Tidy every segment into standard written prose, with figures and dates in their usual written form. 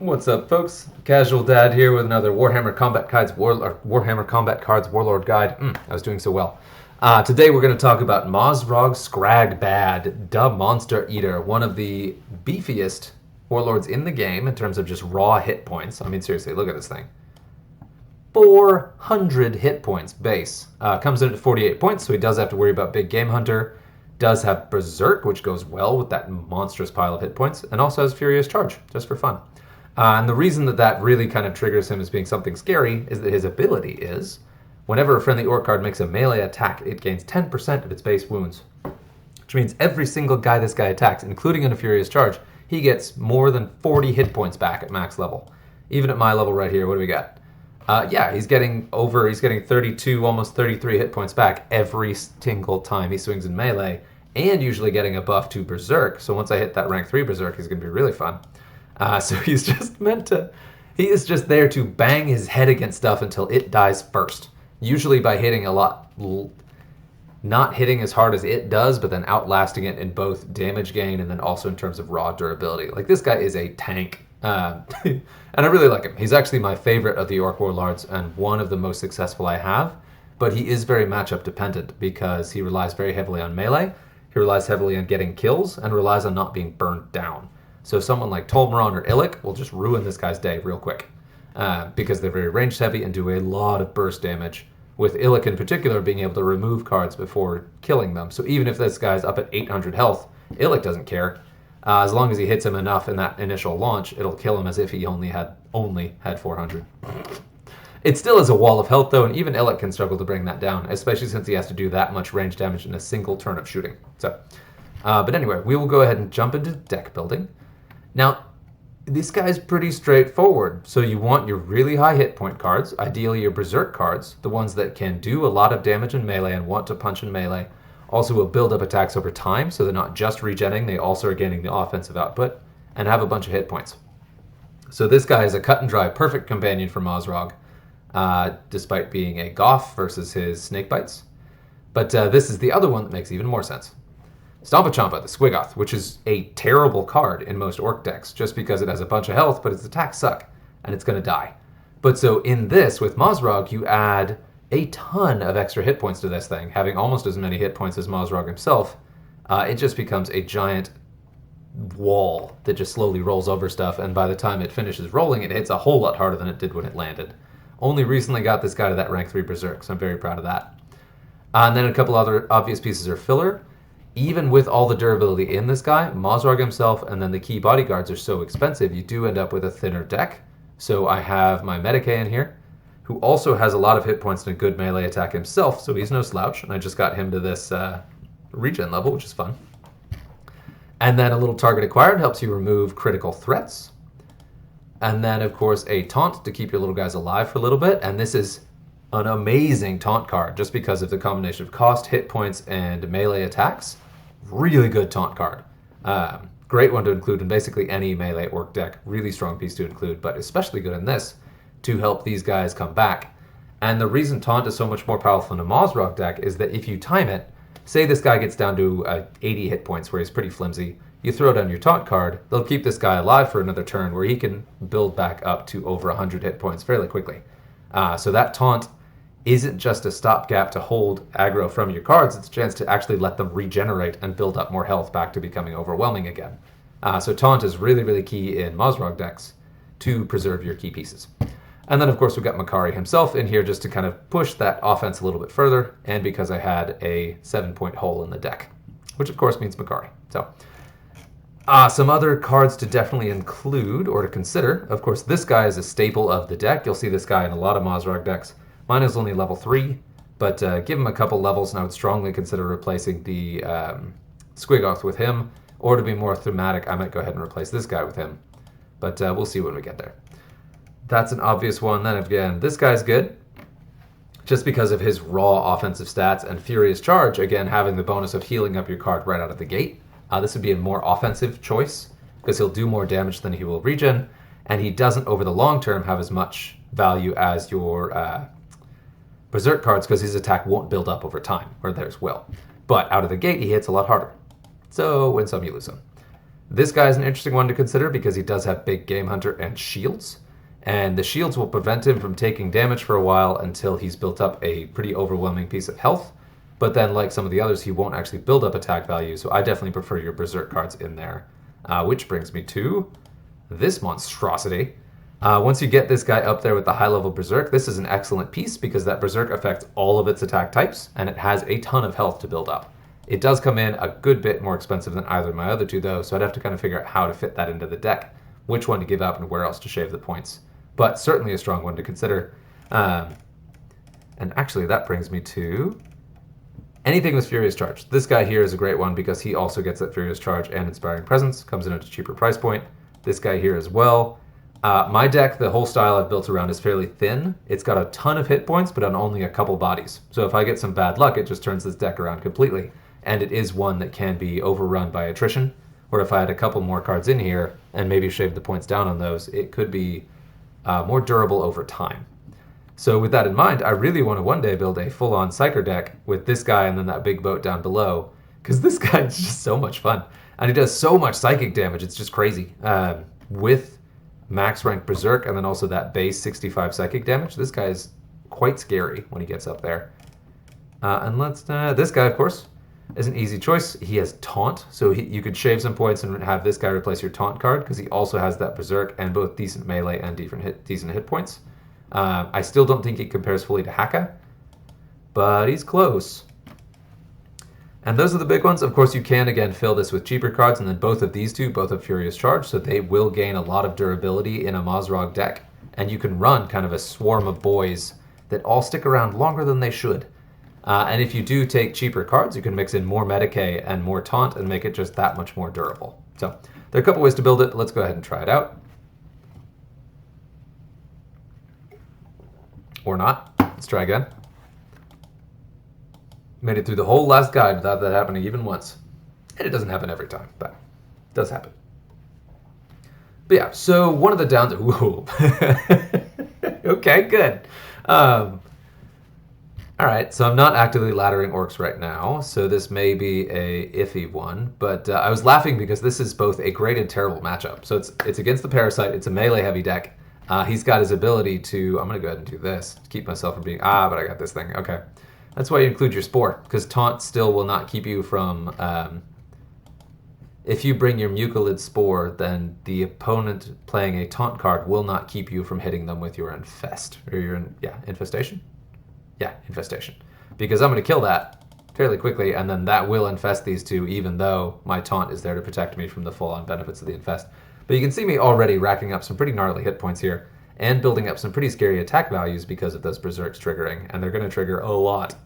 What's up, folks? Casual Dad here with another Warhammer Combat Cards Warlord guide. I was doing so well. Today we're going to talk about Mozrog Skragbad, the Monster Eater, one of the beefiest warlords in the game in terms of just raw hit points. I mean, seriously, look at this thing. 400 hit points base. Comes in at 48 points, so he does have to worry about Big Game Hunter. Does have Berserk, which goes well with that monstrous pile of hit points, and also has Furious Charge, just for fun. And the reason that really kind of triggers him as being something scary is that his ability is, whenever a friendly orc card makes a melee attack, it gains 10% of its base wounds. Which means every single guy this guy attacks, including in a Furious Charge, he gets more than 40 hit points back at max level. Even at my level right here, what do we got? He's getting 32, almost 33 hit points back every single time he swings in melee, and usually getting a buff to Berserk. So once I hit that rank 3 Berserk, he's going to be really fun. So he's just he is just there to bang his head against stuff until it dies first. Usually by hitting a lot, not hitting as hard as it does, but then outlasting it in both damage gain and then also in terms of raw durability. Like, this guy is a tank. And I really like him. He's actually my favorite of the Orc Warlords and one of the most successful I have. But he is very matchup dependent because he relies very heavily on melee, he relies heavily on getting kills, and relies on not being burned down. So someone like Tolmaron or Illic will just ruin this guy's day real quick because they're very range heavy and do a lot of burst damage, with Illic in particular being able to remove cards before killing them. So even if this guy's up at 800 health, Illic doesn't care. As long as he hits him enough in that initial launch, it'll kill him as if he only had 400. It still is a wall of health, though, and even Illic can struggle to bring that down, especially since he has to do that much range damage in a single turn of shooting. But anyway, we will go ahead and jump into deck building. Now, this guy's pretty straightforward. So you want your really high hit point cards, ideally your Berserk cards, the ones that can do a lot of damage in melee and want to punch in melee. Also will build up attacks over time, so they're not just regenning, they also are gaining the offensive output, and have a bunch of hit points. So this guy is a cut and dry, perfect companion for Mozrog, despite being a Goth versus his Snake Bites. But this is the other one that makes even more sense. Stompa Chompa, the Squiggoth, which is a terrible card in most orc decks, just because it has a bunch of health, but its attacks suck, and it's going to die. But so in this, with Mozrog, you add a ton of extra hit points to this thing, having almost as many hit points as Mozrog himself. It just becomes a giant wall that just slowly rolls over stuff, and by the time it finishes rolling, it hits a whole lot harder than it did when it landed. Only recently got this guy to that rank 3 Berserk, so I'm very proud of that. And then a couple other obvious pieces are filler. Even with all the durability in this guy, Mozrog himself and then the key bodyguards are so expensive, you do end up with a thinner deck. So I have my Medicae in here, who also has a lot of hit points and a good melee attack himself, so he's no slouch. And I just got him to this regen level, which is fun. And then a little target acquired helps you remove critical threats. And then, of course, a taunt to keep your little guys alive for a little bit. And this is an amazing taunt card just because of the combination of cost, hit points, and melee attacks. Really good taunt card. Great one to include in basically any melee orc deck. Really strong piece to include, but especially good in this to help these guys come back. And the reason taunt is so much more powerful in a Mozrog deck is that if you time it, say this guy gets down to 80 hit points where he's pretty flimsy, you throw down your taunt card, they'll keep this guy alive for another turn where he can build back up to over 100 hit points fairly quickly. So that taunt isn't just a stopgap to hold aggro from your cards, it's a chance to actually let them regenerate and build up more health back to becoming overwhelming again. So taunt is really, really key in Mozrog decks to preserve your key pieces. And then, of course, we've got Makari himself in here just to kind of push that offense a little bit further, and because I had a 7-point hole in the deck, which, of course, means Makari. So, some other cards to definitely include or to consider. Of course, this guy is a staple of the deck. You'll see this guy in a lot of Mozrog decks. Mine is only level 3, but give him a couple levels, and I would strongly consider replacing the Squiggoth with him, or to be more thematic, I might go ahead and replace this guy with him. But we'll see when we get there. That's an obvious one. Then again, this guy's good, just because of his raw offensive stats and Furious Charge, again, having the bonus of healing up your card right out of the gate. This would be a more offensive choice, because he'll do more damage than he will regen, and he doesn't, over the long term, have as much value as your Berserk cards, because his attack won't build up over time, or theirs will. But out of the gate, he hits a lot harder. So win some, you lose some. This guy is an interesting one to consider because he does have Big Game Hunter and shields. And the shields will prevent him from taking damage for a while until he's built up a pretty overwhelming piece of health. But then, like some of the others, he won't actually build up attack value, so I definitely prefer your Berserk cards in there. Which brings me to this monstrosity. Once you get this guy up there with the high-level Berserk, this is an excellent piece because that Berserk affects all of its attack types, and it has a ton of health to build up. It does come in a good bit more expensive than either of my other two, though, so I'd have to kind of figure out how to fit that into the deck, which one to give up and where else to shave the points. But certainly a strong one to consider. And actually, that brings me to anything with Furious Charge. This guy here is a great one because he also gets that Furious Charge and Inspiring Presence, comes in at a cheaper price point. This guy here as well. My deck, the whole style I've built around is fairly thin. It's got a ton of hit points, but on only a couple bodies. So if I get some bad luck, it just turns this deck around completely. And it is one that can be overrun by attrition, or if I had a couple more cards in here and maybe shaved the points down on those, it could be more durable over time. So with that in mind, I really want to one day build a full-on Psyker deck with this guy and then that big boat down below, because this guy is just so much fun. And he does so much psychic damage, it's just crazy. With max rank Berserk and then also that base 65 psychic damage, this guy is quite scary when he gets up there. And this guy, of course, is an easy choice. He has Taunt, so you could shave some points and have this guy replace your Taunt card because he also has that Berserk and both decent melee and decent hit points. I still don't think he compares fully to Haka, but he's close. And those are the big ones. Of course, you can, again, fill this with cheaper cards, and then both of these two both have Furious Charge, so they will gain a lot of durability in a Mozrog deck, and you can run kind of a swarm of boys that all stick around longer than they should. And if you do take cheaper cards, you can mix in more Medicae and more Taunt and make it just that much more durable. So there are a couple ways to build it. Let's go ahead and try it out. Or not. Let's try again. Made it through the whole last guide without that happening even once. And it doesn't happen every time, but it does happen. But yeah, so one of the downs... Ooh. Okay, good. Alright, so I'm not actively laddering orcs right now, so this may be a iffy one, but I was laughing because this is both a great and terrible matchup. So it's against the Parasite, it's a melee-heavy deck. He's got his ability to... I'm going to go ahead and do this to keep myself from being... but I got this thing. Okay. That's why you include your Spore, because Taunt still will not keep you from... if you bring your Mucilid Spore, then the opponent playing a Taunt card will not keep you from hitting them with your Infest. Or your... Infestation? Yeah, Infestation. Because I'm going to kill that fairly quickly, and then that will infest these two, even though my Taunt is there to protect me from the full-on benefits of the Infest. But you can see me already racking up some pretty gnarly hit points here, and building up some pretty scary attack values because of those Berserks triggering, and they're going to trigger a lot.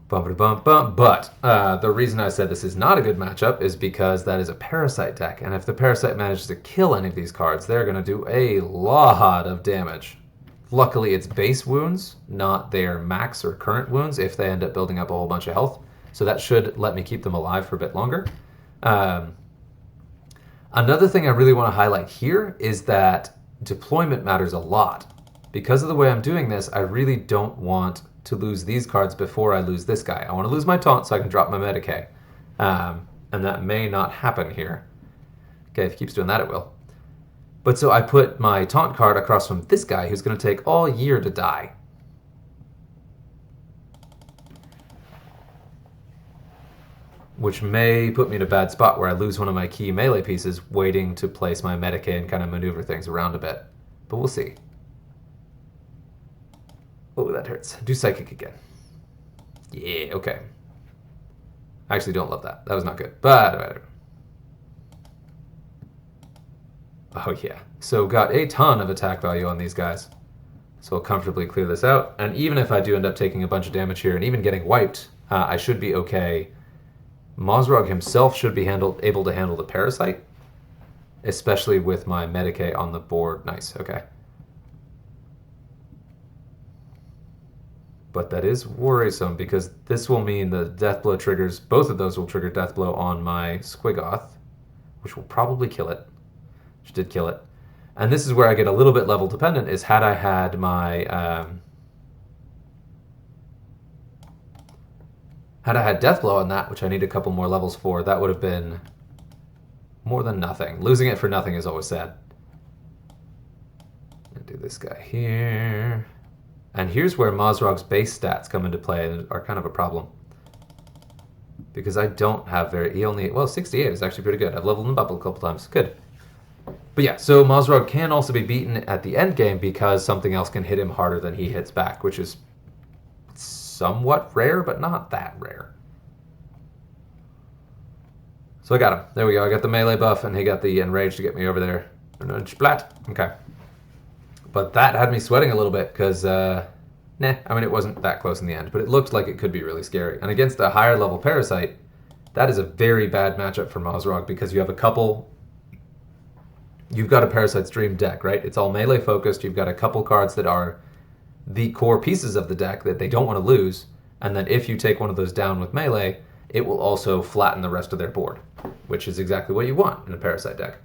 But the reason I said this is not a good matchup is because that is a Parasite deck, and if the Parasite manages to kill any of these cards, they're going to do a lot of damage. Luckily, it's base wounds, not their max or current wounds if they end up building up a whole bunch of health, so that should let me keep them alive for a bit longer. Another thing I really want to highlight here is that deployment matters a lot. Because of the way I'm doing this, I really don't want to lose these cards before I lose this guy. I want to lose my Taunt so I can drop my Medicae. And that may not happen here. Okay, if he keeps doing that, it will. But so I put my Taunt card across from this guy who's going to take all year to die. Which may put me in a bad spot where I lose one of my key melee pieces waiting to place my Medicae and kind of maneuver things around a bit. But we'll see. Oh, that hurts. Do Psychic again. Yeah, okay. I actually don't love that. That was not good. But... oh, yeah. So got a ton of attack value on these guys. So I'll comfortably clear this out. And even if I do end up taking a bunch of damage here and even getting wiped, I should be okay. Mozrog himself should be able to handle the Parasite. Especially with my Medicae on the board. Nice, okay. But that is worrisome because this will mean the Death Blow triggers, both of those will trigger Death Blow on my Squiggoth, which will probably kill it, which did kill it. And this is where I get a little bit level dependent, is had I had my Had I had Deathblow on that, which I need a couple more levels for, that would have been more than nothing. Losing it for nothing is always sad. And do this guy here. And here's where Mozrog's base stats come into play and are kind of a problem. Because I don't have he only, well, 68 is actually pretty good. I've leveled him up a couple times. Good. But yeah, so Mozrog can also be beaten at the end game because something else can hit him harder than he hits back, which is somewhat rare, but not that rare. So I got him. There we go. I got the melee buff, and he got the enrage to get me over there. Splat. Okay. But that had me sweating a little bit because, I mean, it wasn't that close in the end, but it looked like it could be really scary. And against a higher level Parasite, that is a very bad matchup for Mozrog because you have you've got a Parasite's Dream deck, right? It's all melee focused. You've got a couple cards that are the core pieces of the deck that they don't want to lose. And then if you take one of those down with melee, it will also flatten the rest of their board, which is exactly what you want in a Parasite deck.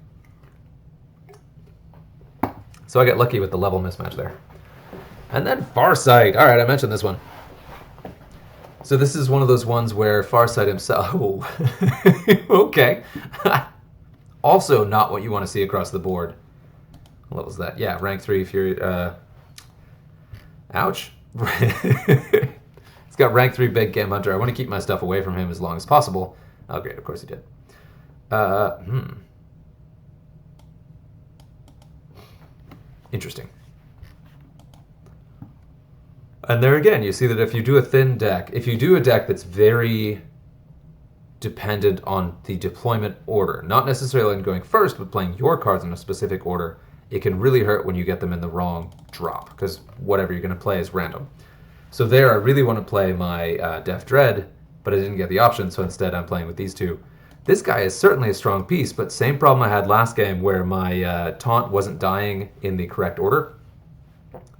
So I got lucky with the level mismatch there. And then Farsight. All right, I mentioned this one. So this is one of those ones where Farsight himself... Oh, okay. Also not what you want to see across the board. What level is that? Yeah, rank 3 Fury... Ouch. He's got rank 3 Big Game Hunter. I want to keep my stuff away from him as long as possible. Oh, great. Of course he did. Interesting. And there again, you see that if you do a thin deck, if you do a deck that's very dependent on the deployment order, not necessarily in going first, but playing your cards in a specific order, it can really hurt when you get them in the wrong drop, because whatever you're going to play is random. So there, I really want to play my Death Dread, but I didn't get the option, so instead I'm playing with these two. This guy is certainly a strong piece, but same problem I had last game where my taunt wasn't dying in the correct order.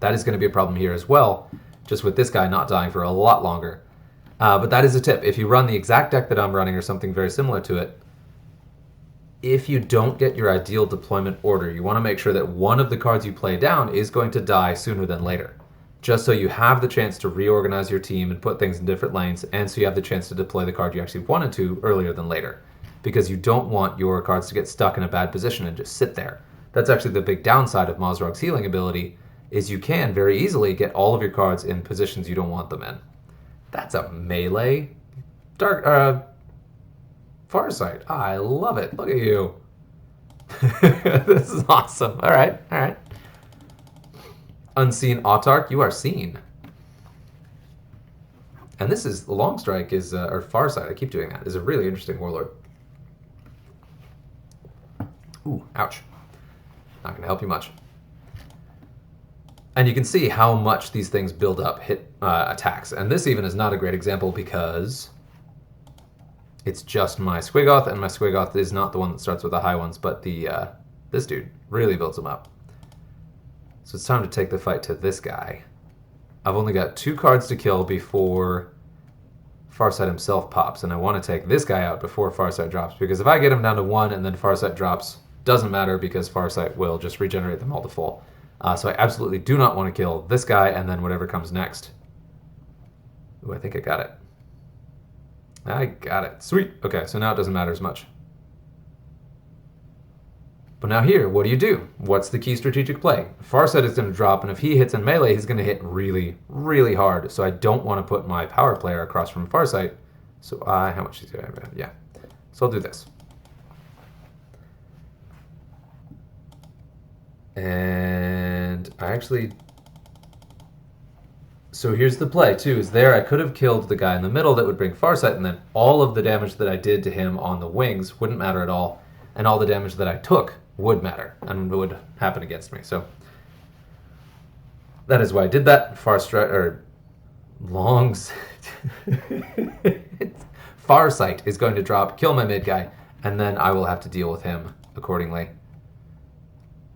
That is going to be a problem here as well, just with this guy not dying for a lot longer. But that is a tip. If you run the exact deck that I'm running or something very similar to it, if you don't get your ideal deployment order, you want to make sure that one of the cards you play down is going to die sooner than later, just so you have the chance to reorganize your team and put things in different lanes, and so you have the chance to deploy the card you actually wanted to earlier than later, because you don't want your cards to get stuck in a bad position and just sit there. That's actually the big downside of Mozrog's healing ability, is you can very easily get all of your cards in positions you don't want them in. That's a melee Farsight. I love it. Look at you. This is awesome. All right, all right. Unseen Autarch, you are seen. And this is, the Long Strike is, or Farsight, I keep doing that, is a really interesting Warlord. Ooh, ouch. Not going to help you much. And you can see how much these things build up hit attacks. And this even is not a great example because it's just my Squiggoth, and my Squiggoth is not the one that starts with the high ones, but the this dude really builds them up. So it's time to take the fight to this guy. I've only got 2 cards to kill before Farsight himself pops, and I want to take this guy out before Farsight drops, because if I get him down to 1 and then Farsight drops, doesn't matter because Farsight will just regenerate them all to full. So I absolutely do not want to kill this guy and then whatever comes next. Ooh, I think I got it. I got it. Sweet. Okay, so now it doesn't matter as much. But now here, what do? What's the key strategic play? Farsight is going to drop, and if he hits in melee, he's going to hit really, really hard. So I don't want to put my power player across from Farsight. So how much is he going to have? Yeah. So I'll do this. And I actually... So here's the play, too, is there I could have killed the guy in the middle that would bring Farsight, and then all of the damage that I did to him on the wings wouldn't matter at all, and all the damage that I took would matter, and would happen against me. So that is why I did that. Farsight is going to drop, kill my mid guy, and then I will have to deal with him accordingly.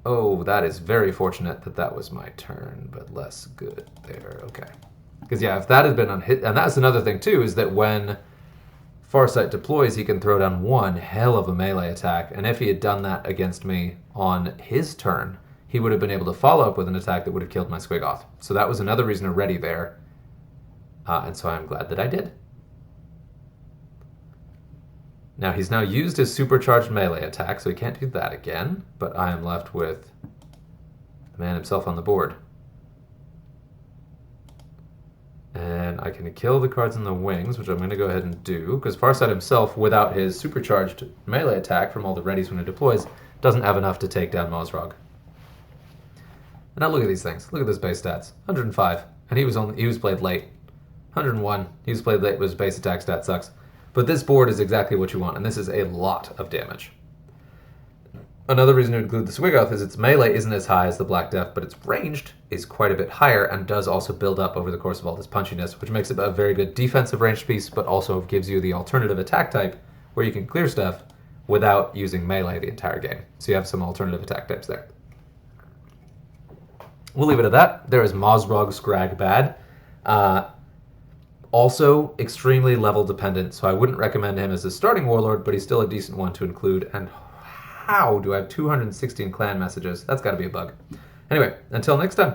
Oh, that is very fortunate that that was my turn, but less good there. Okay. Because, yeah, if that had been on hit... And that's another thing, too, is that when Farsight deploys, he can throw down one hell of a melee attack. And if he had done that against me on his turn, he would have been able to follow up with an attack that would have killed my Squiggoth. So that was another reason to ready there. And so I'm glad that I did. Now, he's now used his supercharged melee attack, so he can't do that again, but I am left with the man himself on the board. And I can kill the cards in the wings, which I'm going to go ahead and do, because Farsight himself, without his supercharged melee attack from all the readies when it deploys, doesn't have enough to take down Mozrog. And now look at these things. Look at this base stats. 105, and he was played late. 101, he was played late, but his base attack stat sucks. But this board is exactly what you want, and this is a lot of damage. Another reason to include the Swiggoth is its melee isn't as high as the Black Death, but its ranged is quite a bit higher and does also build up over the course of all this punchiness, which makes it a very good defensive ranged piece, but also gives you the alternative attack type where you can clear stuff without using melee the entire game. So you have some alternative attack types there. We'll leave it at that. There is Mozrog Skragbad. Also extremely level dependent, so I wouldn't recommend him as a starting Warlord, but he's still a decent one to include. And how do I have 216 clan messages? That's got to be a bug. Anyway, until next time.